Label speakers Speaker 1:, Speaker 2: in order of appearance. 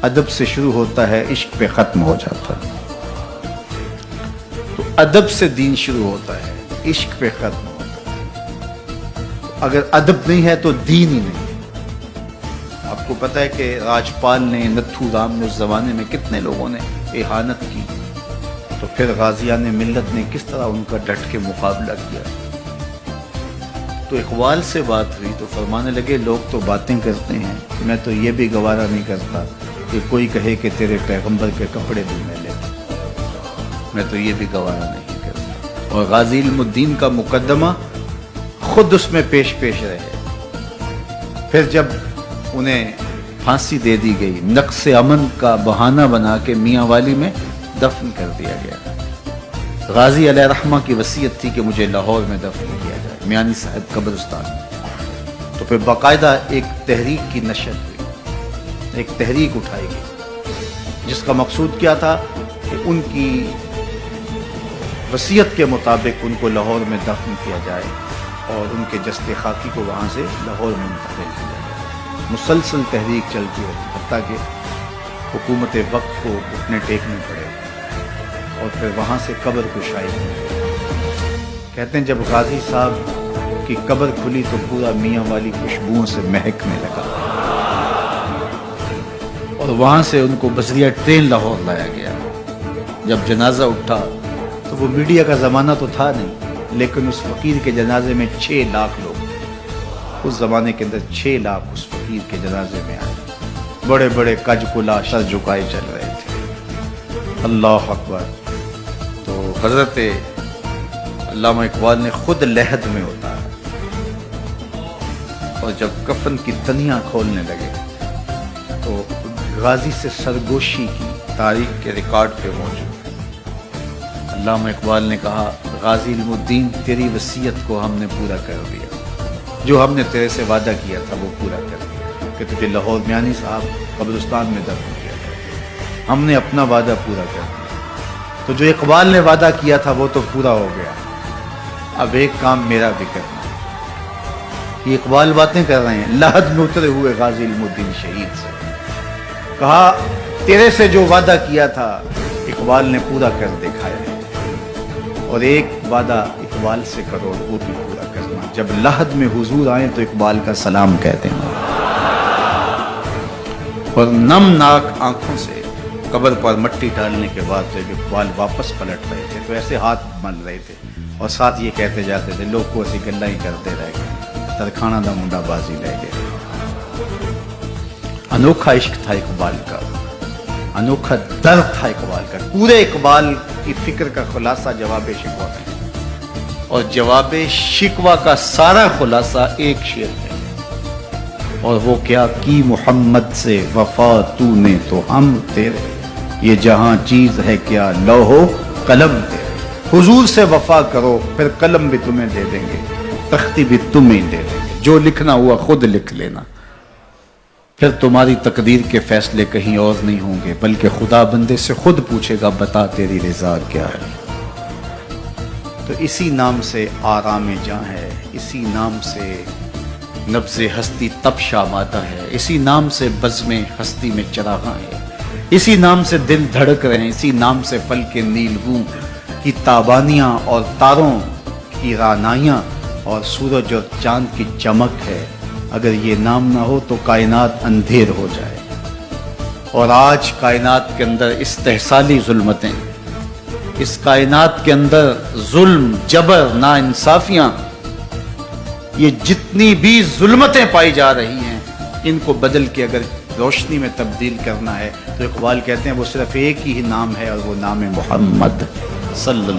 Speaker 1: ادب سے شروع ہوتا ہے، عشق پہ ختم ہو جاتا ہے۔ تو ادب سے دین شروع ہوتا ہے، عشق پہ ختم ہوتا ہے۔ اگر ادب نہیں ہے تو دین ہی نہیں ہے۔ آپ کو پتہ ہے کہ راجپال نے، نتھو رام نے اس زمانے میں کتنے لوگوں نے اہانت کی، تو پھر غازیان ملت نے کس طرح ان کا ڈٹ کے مقابلہ کیا۔ تو اقبال سے بات ہوئی تو فرمانے لگے لوگ تو باتیں کرتے ہیں، میں تو یہ بھی گوارا نہیں کرتا کہ کوئی کہے کہ تیرے پیغمبر کے کپڑے بھی میں لے، میں تو یہ بھی گوارا نہیں کرتا۔ اور غازی علم الدین کا مقدمہ خود اس میں پیش رہے۔ پھر جب انہیں پھانسی دے دی گئی، نقص امن کا بہانہ بنا کے میاں والی میں دفن کر دیا گیا۔ غازی علیہ رحمہ کی وصیت تھی کہ مجھے لاہور میں دفن کیا جائے، میانی صاحب قبرستان میں۔ تو پھر باقاعدہ ایک تحریک کی نشر ہوئی، ایک تحریک اٹھائی گئی، جس کا مقصود کیا تھا کہ ان کی وصیت کے مطابق ان کو لاہور میں دفن کیا جائے اور ان کے جسد خاکی کو وہاں سے لاہور میں منتقل کیا جائے۔ مسلسل تحریک چلتی رہی، حتیٰ کہ حکومت وقت کو گھٹنے ٹیکنے پڑے اور پھر وہاں سے قبر کشائی ہوئی۔ کہتے ہیں جب غازی صاحب کی قبر کھلی تو پورا میاں والی خوشبوؤں سے مہکنے لگا، اور وہاں سے ان کو بذریعہ ٹرین لاہور لایا گیا۔ جب جنازہ اٹھا تو وہ میڈیا کا زمانہ تو تھا نہیں، لیکن اس فقیر کے جنازے میں 6 لاکھ لوگ، اس زمانے کے اندر 6 لاکھ اس فقیر کے جنازے میں آئے، بڑے بڑے کج کلا سر جھکائے چل رہے تھے۔ اللہ اکبر۔ تو حضرت علامہ اقبال نے خود لحد میں اتارا، اور جب کفن کی تنیاں کھولنے لگے تو غازی سے سرگوشی کی تاریخ کے ریکارڈ پہ موجود۔ علامہ اقبال نے کہا غازی علم الدین تیری وصیت کو ہم نے پورا کر دیا، جو ہم نے تیرے سے وعدہ کیا تھا وہ پورا کر دیا کہ تجھے لاہور میانی صاحب قبرستان میں دفن کیا جائے، ہم نے اپنا وعدہ پورا کر دیا۔ تو جو اقبال نے وعدہ کیا تھا وہ تو پورا ہو گیا، اب ایک کام میرا بھی کرنا ہے۔ یہ اقبال باتیں کر رہے ہیں لحد میں اترے ہوئے غازی علم الدین شہید سے۔ کہا تیرے سے جو وعدہ کیا تھا اقبال نے پورا کر دکھایا ہے، اور ایک وعدہ اقبال سے کرو وہ بھی پورا کرنا۔ جب لحد میں حضور آئیں تو اقبال کا سلام کہتے ہیں، اور نم ناک آنکھوں سے قبر پر مٹی ڈالنے کے بعد جب اقبال واپس پلٹ رہے تھے تو ایسے ہاتھ مل رہے تھے، اور ساتھ یہ کہتے جاتے تھے لوگ کو ایسی گلیں ہی کرتے رہ گئے، ترکھانہ دا منڈا بازی لے گئے۔ انوکھا عشق تھا اقبال کا، انوکھا درد تھا اقبال کا۔ پورے اقبال کی فکر کا خلاصہ جواب شکوہ ہے، اور جواب شکوہ کا سارا خلاصہ ایک شعر ہے، اور وہ کیا کی محمد سے وفا تو نے تو ہم تیرے، یہ جہاں چیز ہے کیا لوح قلم تیرے۔ حضور سے وفا کرو پھر قلم بھی تمہیں دے دیں گے، تختی بھی تمہیں دے دیں گے، جو لکھنا ہوا خود لکھ لینا، پھر تمہاری تقدیر کے فیصلے کہیں اور نہیں ہوں گے، بلکہ خدا بندے سے خود پوچھے گا بتا تیری رضا کیا ہے۔ تو اسی نام سے آرام جاں ہے، اسی نام سے نبض ہستی تب شاماتا ہے، اسی نام سے بزم ہستی میں چراغاں ہے، اسی نام سے دل دھڑک رہے ہیں، اسی نام سے فلک نیلگوں کی تابانیاں اور تاروں کی رانائیاں اور سورج اور چاند کی چمک ہے۔ اگر یہ نام نہ ہو تو کائنات اندھیر ہو جائے، اور آج کائنات کے اندر استحصالی ظلمتیں، اس کائنات کے اندر ظلم، جبر، ناانصافیاں، یہ جتنی بھی ظلمتیں پائی جا رہی ہیں ان کو بدل کے اگر روشنی میں تبدیل کرنا ہے تو اقبال کہتے ہیں وہ صرف ایک ہی نام ہے، اور وہ نام محمد صلی اللہ